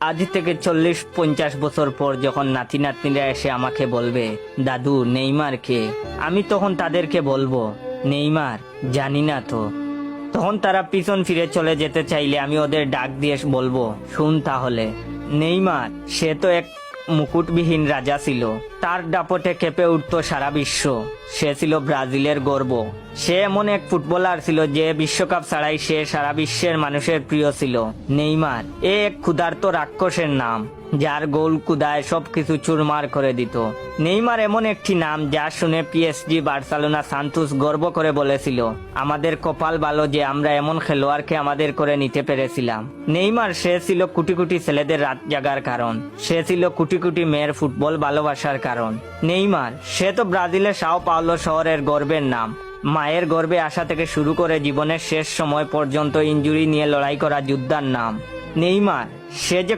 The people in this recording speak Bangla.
আজ থেকে 40-50 বছর পর যখন নাতি নাতনিরা এসে আমাকে বলবে, দাদু নেইমার কে, আমি তখন তাদেরকে বলবো, নেইমার জানি না তো। তখন তারা পিছন ফিরে চলে যেতে চাইলে আমি ওদের ডাক দিয়ে বলবো, শুন তাহলে, নেইমার সে তো এক মুকুটবিহীন রাজা ছিল, তার দাপটে কেঁপে উঠত সারা বিশ্ব, সে ছিল ব্রাজিলের গর্ব। সে এমন এক ফুটবলার ছিল যে বিশ্বকাপ ছাড়াই সে সারা বিশ্বের মানুষের প্রিয় ছিল। নেইমার এ এক ক্ষুধার্ত রাক্ষসের নাম, যার গোল কুদায় সবকিছু চুরমার করে দিত। নেইমার এমন একটি নাম যা শুনে পিএসজি, বার্সেলোনা, সান্তোস গর্ব করে বলেছিল, আমাদের কপাল ভালো যে আমরা এমন খেলোয়াড়কে আমাদের করে নিতে পেরেছিলাম। নেইমার সে ছিল কোটি কোটি ছেলেদের রাত জাগার কারণ, সে ছিল কোটি কোটি মেয়ের ফুটবল ভালোবাসার কারণ। নেইমার সে তো ব্রাজিলের সাও পাওলো শহরের গর্বের নাম, মায়ের গর্ভে আসা থেকে শুরু করে জীবনের শেষ সময় পর্যন্ত ইনজুরি নিয়ে লড়াই করা যোদ্ধার নাম। নেইমার সে যে